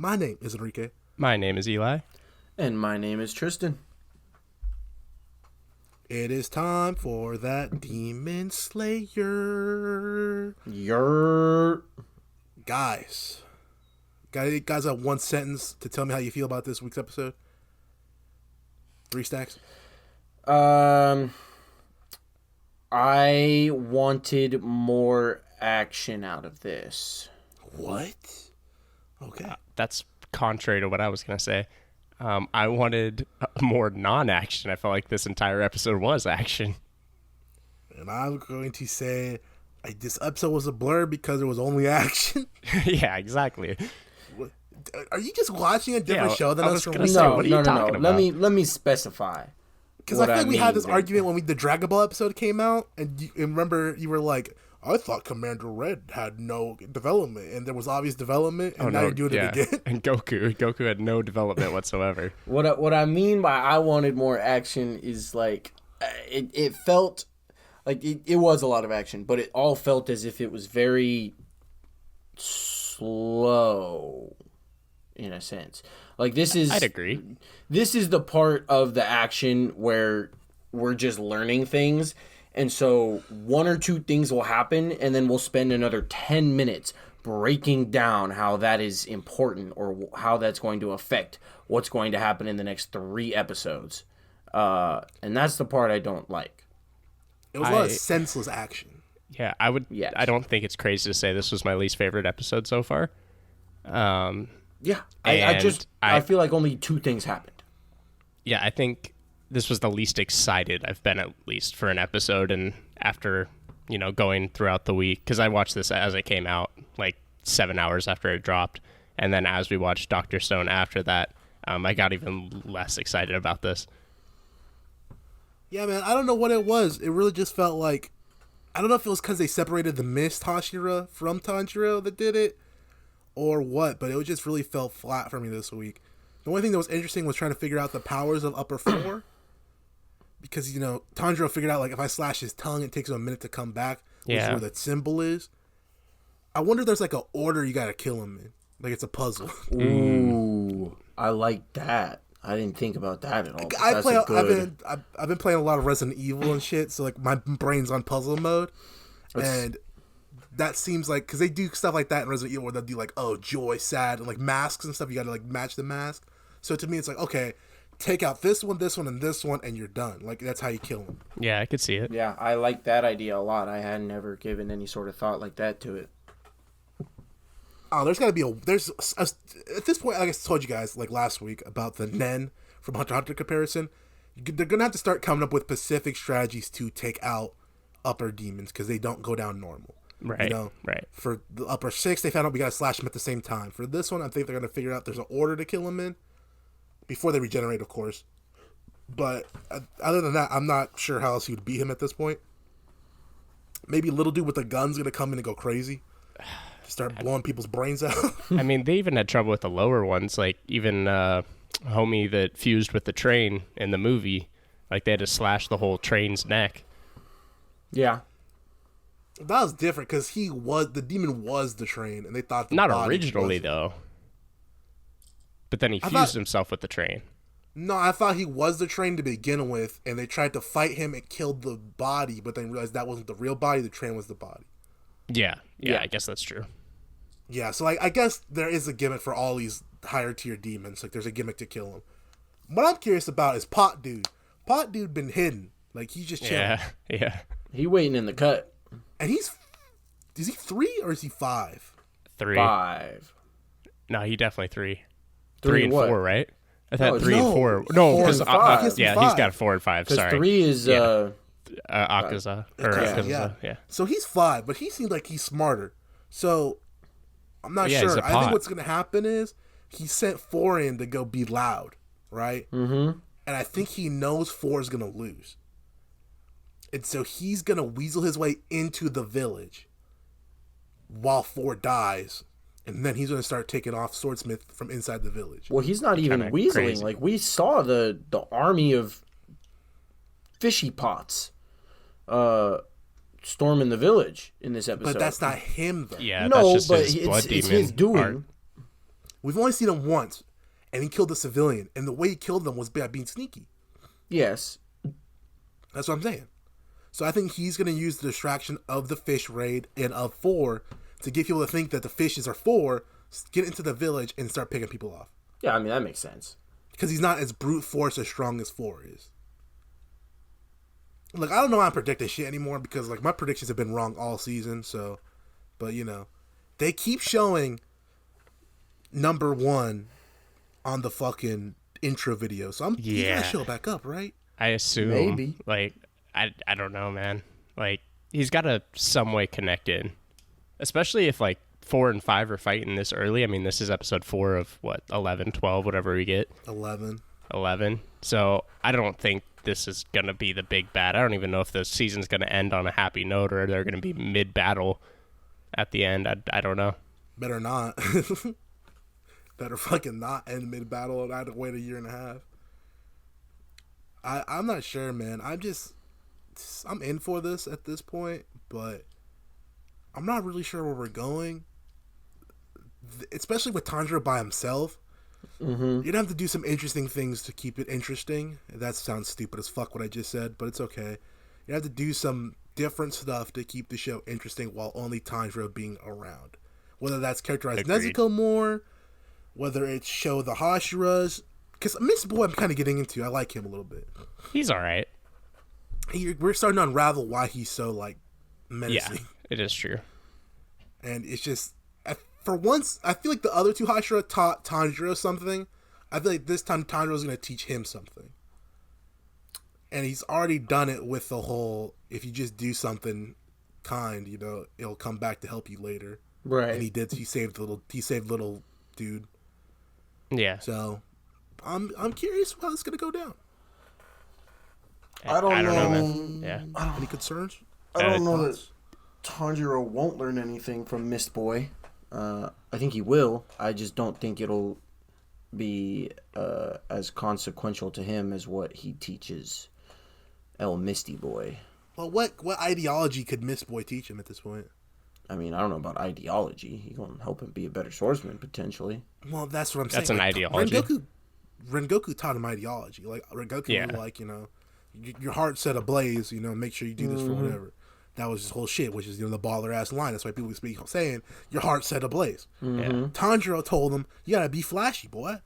My name is Enrique. My name is Eli. And my name is Tristan. It is time for that Demon Slayer. Guys, have one sentence to tell me how you feel about this week's episode? 3 stacks. I wanted more action out of this. What? Okay. That's contrary to what I was going to say. I wanted more non-action. I felt like this entire episode was action. And I'm going to say this episode was a blur because there was only action. Yeah, exactly. Are you just watching a different show than us? What are you talking about? Let me specify. Because I feel like we had this argument when the Dragon Ball episode came out, and remember you were like, I thought Commander Red had no development, and there was obvious development, and now you're doing it again. And Goku had no development whatsoever. What I mean by I wanted more action is like it felt like it was a lot of action, but it all felt as if it was very slow in a sense. Like I'd agree. This is the part of the action where we're just learning things. And so 1 or 2 things will happen, and then we'll spend another 10 minutes breaking down how that is important or how that's going to affect what's going to happen in the next 3 episodes. And that's the part I don't like. It was a lot of senseless action. Yeah, I would. Yes. I don't think it's crazy to say this was my least favorite episode so far. Yeah, I feel like only 2 things happened. Yeah, I think this was the least excited I've been, at least for an episode, and after going throughout the week, because I watched this as it came out, like 7 hours after it dropped, and then as we watched Dr. Stone after that, I got even less excited about this. Yeah, man, I don't know what it was. It really just felt like, I don't know if it was because they separated the Mist Hashira from Tanjiro that did it, or what, but it just really felt flat for me this week. The only thing that was interesting was trying to figure out the powers of Upper 4. Because, Tanjiro figured out, like, if I slash his tongue, it takes him a minute to come back, which is where that symbol is. I wonder if there's, like, an order you gotta kill him in. Like, it's a puzzle. Ooh, I like that. I didn't think about that at all. I've been playing a lot of Resident Evil and shit, so, like, my brain's on puzzle mode. And that seems like, because they do stuff like that in Resident Evil where they'll do, like, joy, sad, and, like, masks and stuff. You gotta, like, match the mask. So to me, it's like, okay, take out this one, and this one, and you're done. Like, that's how you kill them. Yeah, I could see it. Yeah, I like that idea a lot. I had never given any sort of thought like that to it. Oh, there's got to be at this point, like I told you guys, like last week, about the Nen from Hunter x Hunter comparison, they're going to have to start coming up with specific strategies to take out upper demons, because they don't go down normal. Right, right. For the upper 6, they found out we got to slash them at the same time. For this one, I think they're going to figure out there's an order to kill them in, before they regenerate, of course. But other than that, I'm not sure how else you would beat him at this point. Maybe little dude with the gun's going to come in and go crazy. Start blowing people's brains out. I mean, they even had trouble with the lower ones. Like, even homie that fused with the train in the movie, like, they had to slash the whole train's neck. Yeah. That was different, because the demon was the train, and they thought Not originally, though. But then he fused himself with the train. No, I thought he was the train to begin with, and they tried to fight him and killed the body, but then realized that wasn't the real body, the train was the body. Yeah, I guess that's true. Yeah, so I guess there is a gimmick for all these higher tier demons. Like, there's a gimmick to kill them. What I'm curious about is Pot Dude. Pot Dude been hidden. Like, he's just chilling. Yeah. He waiting in the cut. And is he 3 or is he 5? 3. 5. No, he definitely 3. 3 3 and what? 4, right? I thought 3 no. and 4. No, 4 because and 5. He's he's 5. got 4 and 5. Sorry. 3 is Akaza. Yeah. Yeah. So he's 5, but he seems like he's smarter. So I'm not Yeah, sure. I think what's going to happen is he sent 4 in to go be loud, right? Mm-hmm. And I think he knows 4 is going to lose. And so he's going to weasel his way into the village while 4 dies. And then he's going to start taking off Swordsmith from inside the village. Well, he's not even weaseling. Crazy. Like, we saw the army of fishy pots storming the village in this episode. But that's not him, though. Yeah, no, that's just but his blood it's demon his doing. art. We've only seen him once, and he killed a civilian, and the way he killed them was by being sneaky. Yes. That's what I'm saying. So I think he's going to use the distraction of the fish raid and of 4 to get people to think that the fishes are 4, get into the village, and start picking people off. Yeah, I mean, that makes sense. Because he's not as brute force as strong as 4 is. Look, I don't know how I'm predicting shit anymore because, like, my predictions have been wrong all season, so... But, you know, they keep showing number 1 on the fucking intro video, so he's gonna show back up, right? I assume. Maybe. Like, I don't know, man. Like, he's got to some way connect in. Especially if, like, 4 and 5 are fighting this early. I mean, this is episode 4 of, 11, 12, whatever we get. 11. So, I don't think this is going to be the big bad. I don't even know if the season's going to end on a happy note or they're going to be mid-battle at the end. I don't know. Better not. Better fucking not end mid-battle and I had to wait a year and a half. I'm not sure, man. I'm in for this at this point, but I'm not really sure where we're going. Especially with Tanjiro by himself. Mm-hmm. You'd have to do some interesting things to keep it interesting. That sounds stupid as fuck what I just said, but it's okay. You have to do some different stuff to keep the show interesting while only Tanjiro being around. Whether that's characterize Nezuko more, whether it's show the Hashiras. Because Miss Boy I'm kind of getting into. I like him a little bit. He's all right. We're starting to unravel why he's so, like, menacing. Yeah, it is true. And it's just... For once, I feel like the other 2 Hashira taught Tanjiro something. I feel like this time Tanjiro's going to teach him something. And he's already done it with the whole, if you just do something kind, you know, it'll come back to help you later. Right. And he saved little dude. Yeah. So, I'm curious how this is going to go down. I don't know. Man. Yeah. Any concerns? I don't know that Tanjiro won't learn anything from Mist Boy. I think he will. I just don't think it'll be as consequential to him as what he teaches El Misty Boy. Well, what ideology could Mist Boy teach him at this point? I mean, I don't know about ideology. He's going to help him be a better swordsman, potentially. Well, that's what I'm saying. That's an ideology. Rengoku taught him ideology. Like, Rengoku was like, you know, your heart set ablaze, you know, make sure you do this for whatever. That was his whole shit, which is, you know, the baller-ass line. That's why people speak saying, your heart set ablaze. Mm-hmm. Tanjiro told him, you gotta be flashy, boy.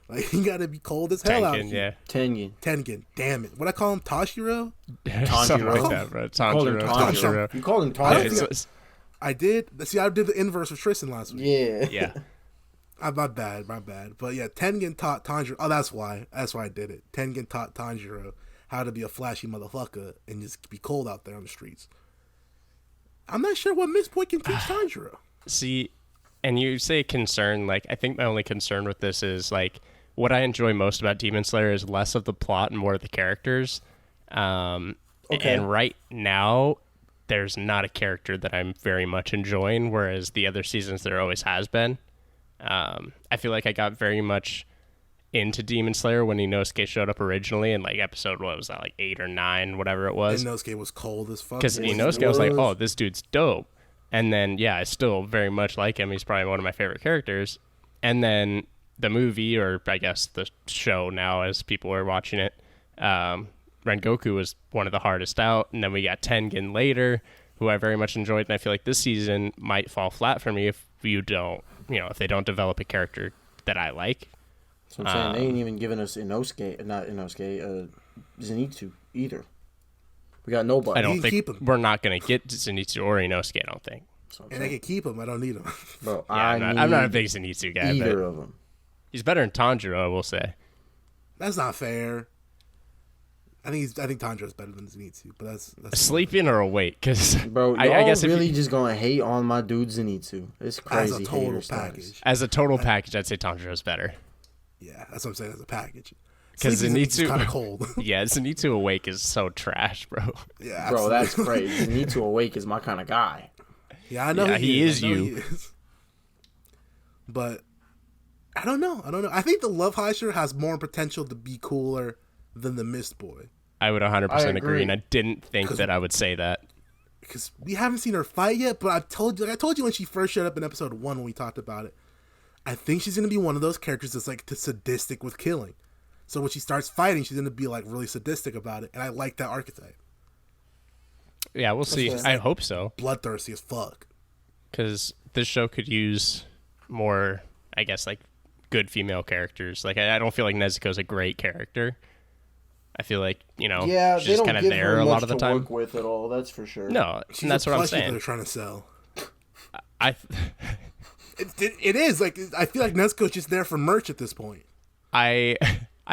Like, you gotta be cold as hell out here. Tengen. Damn it. What I call him? Tashiro? Something like that, bro. Tanjiro. You called him Tanjiro. I did. See, I did the inverse of Tristan last week. Yeah. My bad. But yeah, Tengen taught Tanjiro. Oh, that's why I did it. Tengen taught Tanjiro how to be a flashy motherfucker and just be cold out there on the streets. I'm not sure what Miss Boy can teach Tanjiro. See, and you say concern, like, I think my only concern with this is, like, what I enjoy most about Demon Slayer is less of the plot and more of the characters. And right now, there's not a character that I'm very much enjoying, whereas the other seasons there always has been. I feel like I got very much into Demon Slayer when Inosuke showed up originally in, like, episode, what was that, like 8 or 9, whatever it was. Inosuke was cold as fuck. Because Inosuke was like, oh, this dude's dope. And then, yeah, I still very much like him. He's probably one of my favorite characters. And then the movie, or I guess the show now as people are watching it, Rengoku was one of the hardest out. And then we got Tengen later, who I very much enjoyed. And I feel like this season might fall flat for me if you don't, you know, if they don't develop a character that I like. So I'm saying they ain't even giving us Zenitsu either. We got nobody. I don't think we're not going to get Zenitsu or Inosuke, I don't think. And they can keep him. I don't need him. Bro, I'm not a big Zenitsu guy. Either of them. He's better than Tanjiro, I will say. That's not fair. I think Tanjiro's better than Zenitsu, but that's sleeping or awake, because bro, I guess really just gonna hate on my dude Zenitsu. It's crazy. As a total package. As a total package, I'd say Tanjiro's better. Yeah, that's what I'm saying. As a package. Because Zenitsu kind of cold. Yeah, Zenitsu awake is so trash, bro. Yeah, bro, that's crazy. Zenitsu awake is my kind of guy. Yeah, I know. Yeah, he is you. He is. But I don't know. I think the Love Hashira has more potential to be cooler than the Mist Boy. I would 100% agree, and I didn't think that I would say that. Because we haven't seen her fight yet, but I told you when she first showed up in episode 1 when we talked about it, I think she's gonna be one of those characters that's like sadistic with killing. So when she starts fighting, she's gonna be like really sadistic about it, and I like that archetype. Yeah, we'll see. I hope so. Bloodthirsty as fuck. Because this show could use more, I guess, like good female characters. Like I don't feel like Nezuko's a great character. I feel like Yeah, she's they just don't kind of give there her a much lot of the to time. work with at all. That's for sure. No, She's and that's a what I'm plushie that saying. they're trying to sell. It is like I feel like Nezuko's just there for merch at this point. I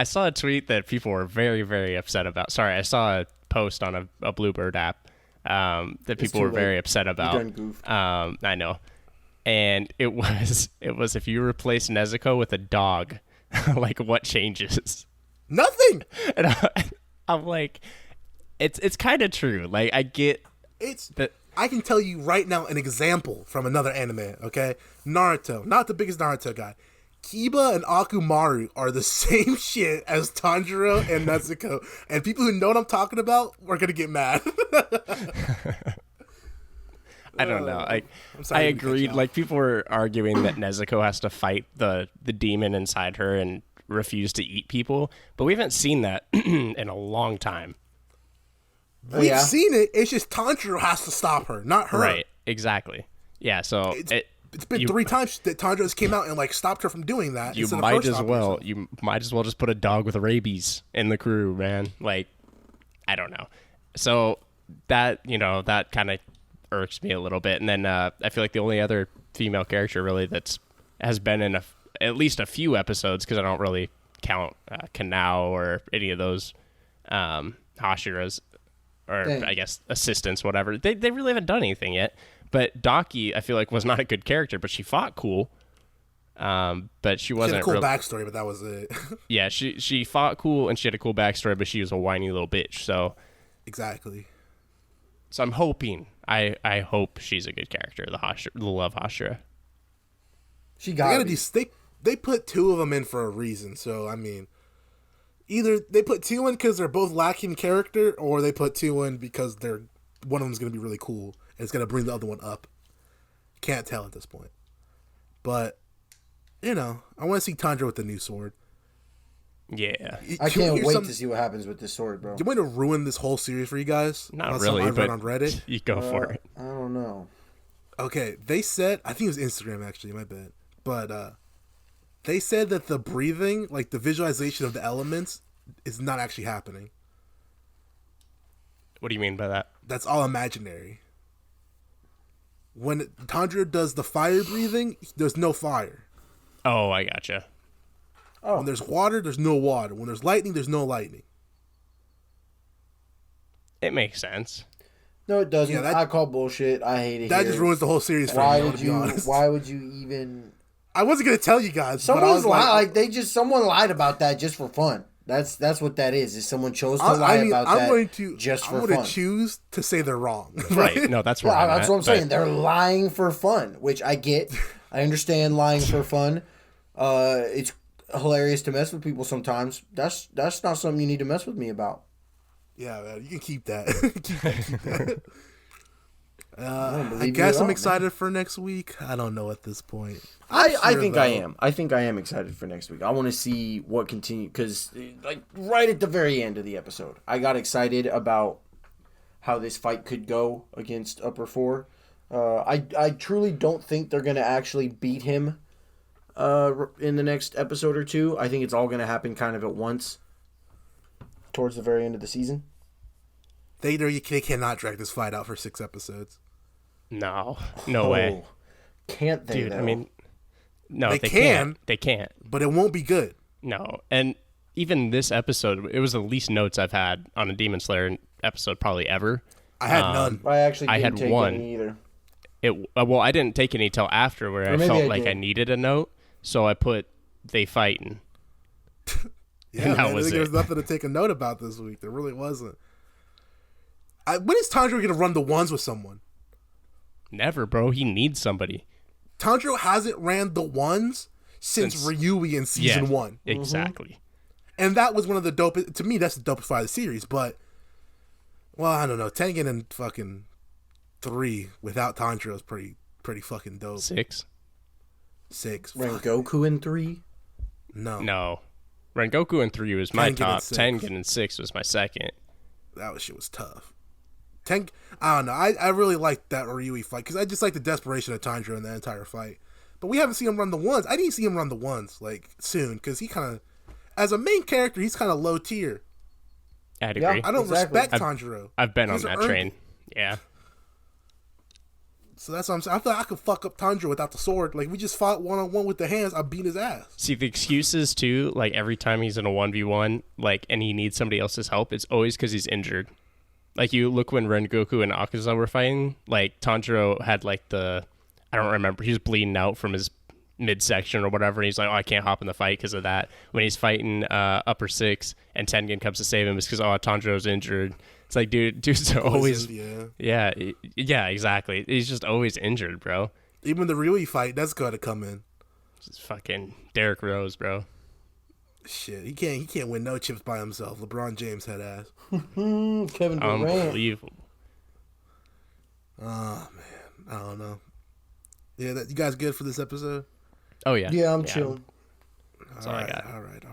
saw a tweet that people were very, very upset about. Sorry, I saw a post on a Bluebird app that people were very upset about. You done goofed. I know, and it was if you replace Nezuko with a dog, like what changes? Nothing. And I'm like, it's kind of true. Like I get It's that. I can tell you right now an example from another anime, okay? Naruto. Not the biggest Naruto guy. Kiba and Akumaru are the same shit as Tanjiro and Nezuko. And people who know what I'm talking about are going to get mad. I don't know. I'm I sorry to cut you agreed. off. Like people were arguing that Nezuko has to fight the demon inside her and refuse to eat people, but we haven't seen that in a long time. We've seen it. It's just Tanjiro has to stop her, not her. Right. Exactly. Yeah. So It's been 3 times that Tanjiro came out and like stopped her from doing that. you instead of might her as stopping well herself. you might as well just put a dog with rabies in the crew, man. Like I don't know. So that that kind of irks me a little bit. And then I feel like the only other female character really has been in at least a few episodes, because I don't really count Kanao or any of those Hashiras or I guess assistants, whatever. They really haven't done anything yet. But Daki, I feel like, was not a good character, but she fought cool. But she She wasn't had a cool real- backstory, but that was it. Yeah, she fought cool and she had a cool backstory, but she was a whiny little bitch. So Exactly. I'm hoping, I hope she's a good character, the love Hashira. She They got gotta they put 2 of them in for a reason. So I mean, either they put 2 in because they're both lacking character, or they put 2 in because one of them's gonna be really cool and it's gonna bring the other one up. Can't tell at this point, but I want to see Tanjiro with the new sword. Yeah. I can't wait to see what happens with this sword, bro. You want to ruin this whole series for you guys? Not About really, something I read but on Reddit. you go for it. I don't know. Okay, they said, I think it was Instagram actually, my bad. But they said that the breathing, like the visualization of the elements, is not actually happening. What do you mean by that? That's all imaginary. When Tanjiro does the fire breathing, there's no fire. Oh, I gotcha. When there's water, there's no water. When there's lightning, there's no lightning. It makes sense. No, it doesn't. Yeah, I call bullshit. I hate it. That here. just ruins the whole series for Why me, would to be you? honest. Why would you even? I wasn't gonna tell you guys. but I Someone's was like, someone lied about that just for fun. That's what that is. Is someone chose to lie about I'm that going to just for I'm going fun. to choose to say they're wrong. Right. No, that's where Yeah, I'm that's at, what I'm saying. but- They're lying for fun, which I get. I understand lying for fun. It's hilarious to mess with people sometimes. That's not something you need to mess with me about. Yeah, man, you can keep that. keep that. don't I believe you guess at I'm all, excited for next week. I don't know at this point. I Sure, think though. I am. I think I am excited for next week. I want to see what continue because like right at the very end of the episode, I got excited about how this fight could go against Upper Four. I truly don't think they're gonna actually beat him in the next episode or two. I think it's all gonna happen kind of at once towards the very end of the season. They cannot drag this fight out for 6 episodes. No way. Can't they? Dude, though? I mean, no, They they can. can't. They can't. But it won't be good. No. And even this episode, it was the least notes I've had on a Demon Slayer episode probably ever. I had none. I actually I didn't had take one. any either. Well, I didn't take any till after where I maybe felt I like did. I needed a note, so I put they fighting. Yeah, that man, I was think there it. was nothing to take a note about this week. There really wasn't. When is Tanjiro going to run the ones with someone? Never, bro. He needs somebody. Tanjiro hasn't ran the ones since Ryui in season 1. Exactly. And that was one of the dopest. To me, that's the dopest fight of the series. But, well, I don't know. Tengen and fucking 3 without Tanjiro is pretty fucking dope. 6. 6. Rengoku in 3? No. Rengoku in 3 was my Tengen in top. 6. Tengen in 6 was my second. That shit was tough. I don't know. I really liked that Ryui fight because I just like the desperation of Tanjiro in that entire fight. But we haven't seen him run the ones. I didn't see him run the ones like soon because he kind of, as a main character, he's kind of low tier. I'd agree. I don't respect Tanjiro. I've been on that train. Yeah. So that's what I'm saying. I thought I could fuck up Tanjiro without the sword. Like, we just fought one-on-one with the hands. I beat his ass. See, the excuses, too, like, every time he's in a 1v1, like, and he needs somebody else's help, it's always because he's injured. Like, you look when Rengoku and Akaza were fighting, like, Tanjiro had, like, I don't remember, he was bleeding out from his midsection or whatever, and he's like, oh, I can't hop in the fight because of that. When he's fighting Upper 6 and Tengen comes to save him, it's because, oh, Tanjiro's injured. It's like, dude's always yeah, exactly. He's just always injured, bro. Even the Ryui fight, that's got to come in. Just fucking Derrick Rose, bro. Shit, he can't win no chips by himself. LeBron James had ass. Kevin Durant. Unbelievable. Oh man, I don't know. Yeah, you guys good for this episode? Oh yeah. Yeah, I'm chilling. That's all I got. All right.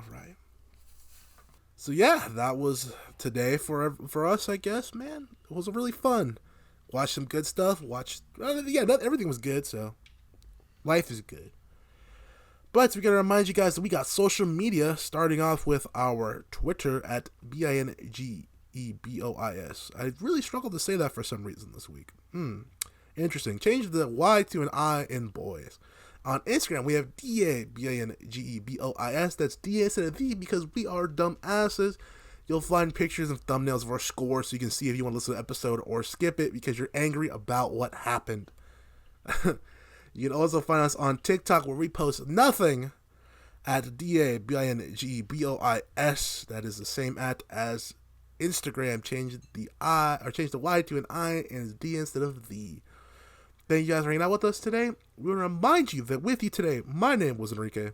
So yeah, that was today for us, I guess, man. It was really fun. Watched some good stuff. Everything was good, so life is good. But we got to remind you guys that we got social media, starting off with our Twitter at BINGEBOIS. I really struggled to say that for some reason this week. Interesting. Change the Y to an I in boys. On Instagram, we have DABINGEBOIS. That's DA instead of the because we are dumb asses. You'll find pictures and thumbnails of our score so you can see if you want to listen to the episode or skip it because you're angry about what happened. You can also find us on TikTok where we post nothing at DABINGEBOIS. That is the same at as Instagram. Change the Y to an I and D instead of the. Thank you guys for hanging out with us today. We want to remind you that with you today, my name was Enrique.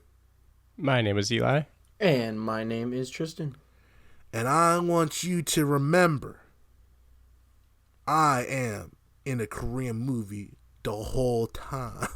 My name is Eli. And my name is Tristan. And I want you to remember, I am in a Korean movie the whole time.